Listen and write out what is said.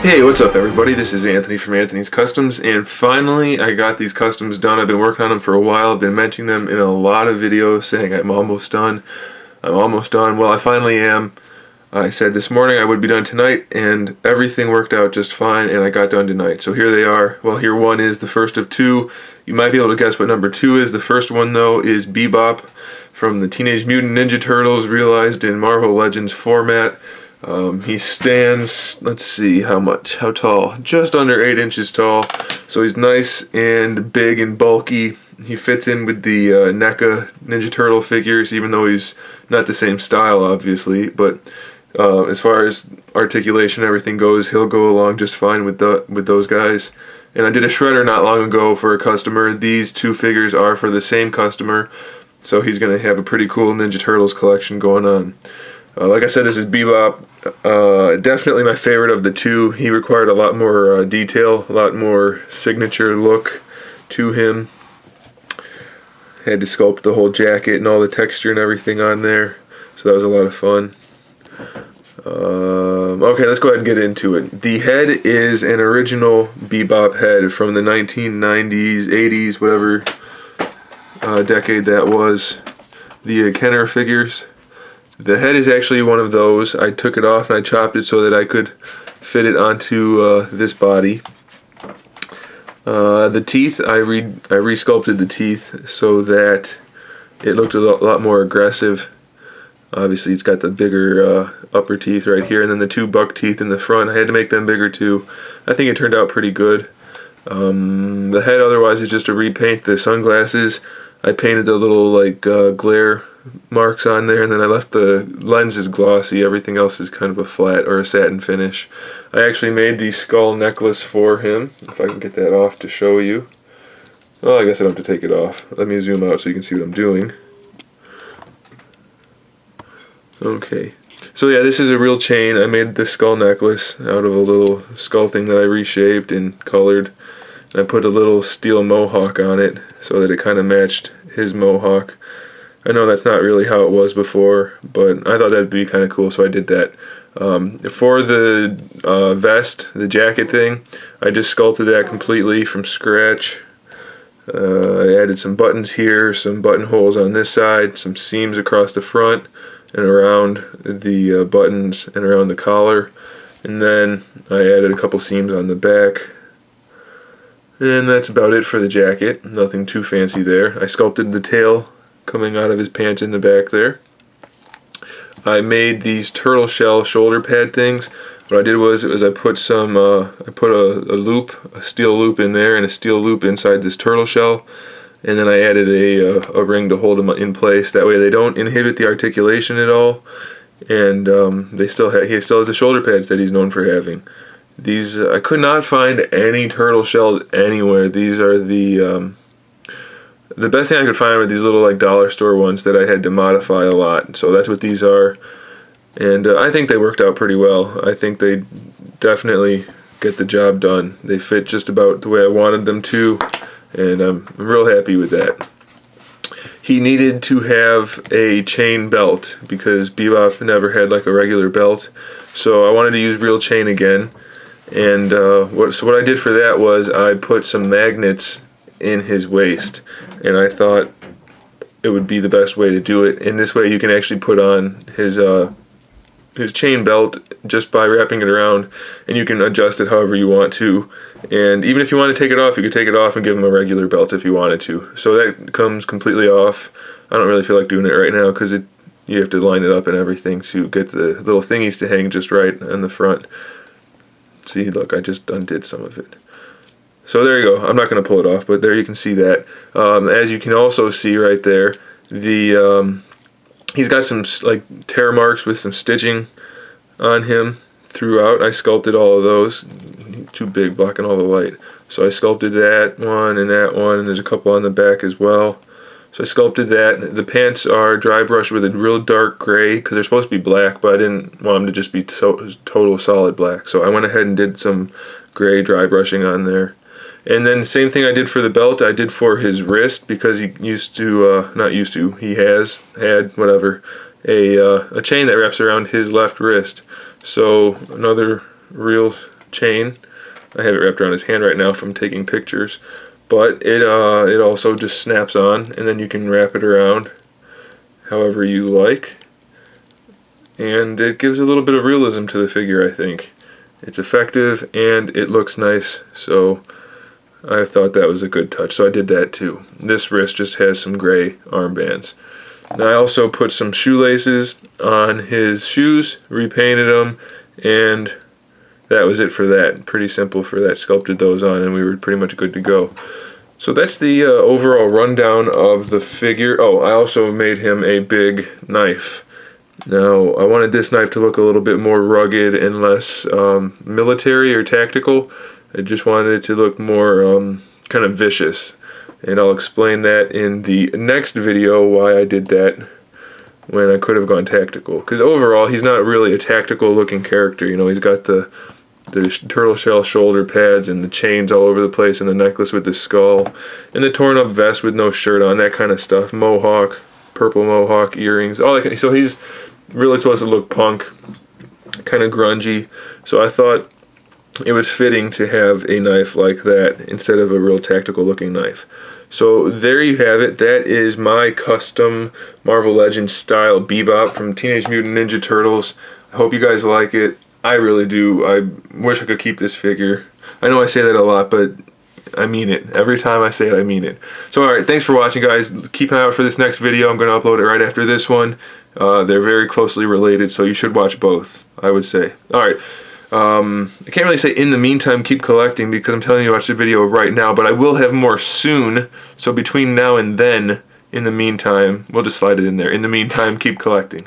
Hey, what's up everybody? This is Anthony from Anthony's Customs, and finally I got these customs done. I've been working on them for a while. I've been mentioning them in a lot of videos saying I'm almost done. I'm almost done. Well, I finally am. I said this morning I would be done tonight, and everything worked out just fine, and I got done tonight. So here they are. Well, here one is the first of two. You might be able to guess what number two is. The first one, though, is BEBOP from the Teenage Mutant Ninja Turtles, realized in Marvel Legends format. He stands, let's see how tall, just under 8 inches tall, so he's nice and big and bulky. He fits in with the NECA Ninja Turtle figures, even though he's not the same style, obviously, but as far as articulation and everything goes, he'll go along just fine with those guys. And I did a shredder not long ago for a customer. These two figures are for the same customer, so he's going to have a pretty cool Ninja Turtles collection going on. Like I said, this is BEBOP. Definitely my favorite of the two. He required a lot more detail, a lot more signature look to him. Had to sculpt the whole jacket and all the texture and everything on there, so that was a lot of fun. Okay, let's go ahead and get into it. The head is an original BEBOP head from the 1990s, 80s, whatever decade that was. The Kenner figures. The head is actually one of those. I took it off and I chopped it so that I could fit it onto this body. The teeth, I re-sculpted the teeth so that it looked a lot more aggressive. Obviously it's got the bigger upper teeth right here, and then the two buck teeth in the front. I had to make them bigger too. I think it turned out pretty good. The head otherwise is just a repaint. The sunglasses, I painted the little like glare marks on there, and then I left the lenses glossy. Everything else is kind of a flat or a satin finish. I actually made the skull necklace for him, if I can get that off to show you. Well, I guess I don't have to take it off. Let me zoom out so you can see what I'm doing. Okay, so yeah, this is a real chain. I made this skull necklace out of a little skull thing that I reshaped and colored. I put a little steel mohawk on it so that it kind of matched his mohawk. I know that's not really how it was before, but I thought that'd be kind of cool, so I did that. For the vest, the jacket thing, I just sculpted that completely from scratch. I added some buttons here, some buttonholes on this side, some seams across the front and around the buttons and around the collar. And then I added a couple seams on the back. And that's about it for the jacket. Nothing too fancy there. I sculpted the tail coming out of his pants in the back there. I made these turtle shell shoulder pad things. What I did was I put some I put a loop, a steel loop in there, and a steel loop inside this turtle shell, and then I added a ring to hold them in place. That way they don't inhibit the articulation at all, and he still has the shoulder pads that he's known for having. These I could not find any turtle shells anywhere. These are the best thing I could find were these little like dollar store ones that I had to modify a lot. So that's what these are, and I think they worked out pretty well. I think they definitely get the job done. They fit just about the way I wanted them to, and I'm real happy with that. He needed to have a chain belt because BEBOP never had like a regular belt, so I wanted to use real chain again. And so what I did for that was I put some magnets in his waist, and I thought it would be the best way to do it. And this way you can actually put on his chain belt just by wrapping it around, and you can adjust it however you want to. And even if you want to take it off, you could take it off and give him a regular belt if you wanted to. So that comes completely off. I don't really feel like doing it right now because you have to line it up and everything to get the little thingies to hang just right on the front. See, look, I just undid some of it. So there you go. I'm not going to pull it off, but there you can see that. As you can also see right there, he's got some like tear marks with some stitching on him throughout. I sculpted all of those. Too big, blocking all the light. So I sculpted that one, and there's a couple on the back as well. So I sculpted that. The pants are dry brushed with a real dark gray because they're supposed to be black, but I didn't want them to just be total solid black. So I went ahead and did some gray dry brushing on there. And then the same thing I did for the belt, I did for his wrist, because he he has had, whatever, a chain that wraps around his left wrist. So another real chain. I have it wrapped around his hand right now from taking pictures. But it also just snaps on, and then you can wrap it around however you like. And it gives a little bit of realism to the figure, I think. It's effective and it looks nice, so I thought that was a good touch. So I did that too. This wrist just has some gray armbands. Now I also put some shoelaces on his shoes, repainted them, and that was it for that. Pretty simple for that. Sculpted those on and we were pretty much good to go. So that's the overall rundown of the figure. Oh, I also made him a big knife. Now, I wanted this knife to look a little bit more rugged and less military or tactical. I just wanted it to look more kind of vicious. And I'll explain that in the next video why I did that when I could have gone tactical. Because overall, he's not really a tactical looking character. You know, he's got the turtle shell shoulder pads and the chains all over the place and the necklace with the skull and the torn up vest with no shirt on, that kind of stuff. Mohawk, purple mohawk, earrings, all that. So he's really supposed to look punk, kind of grungy. So I thought it was fitting to have a knife like that instead of a real tactical looking knife. So there you have it. That is my custom Marvel Legends style BEBOP from Teenage Mutant Ninja Turtles. I hope you guys like it. I really do. I wish I could keep this figure. I know I say that a lot, but I mean it. Every time I say it, I mean it. So alright, thanks for watching, guys. Keep an eye out for this next video. I'm going to upload it right after this one. They're very closely related, so you should watch both, I would say. Alright, I can't really say in the meantime keep collecting because I'm telling you to watch the video right now, but I will have more soon. So between now and then, in the meantime, we'll just slide it in there. In the meantime, keep collecting.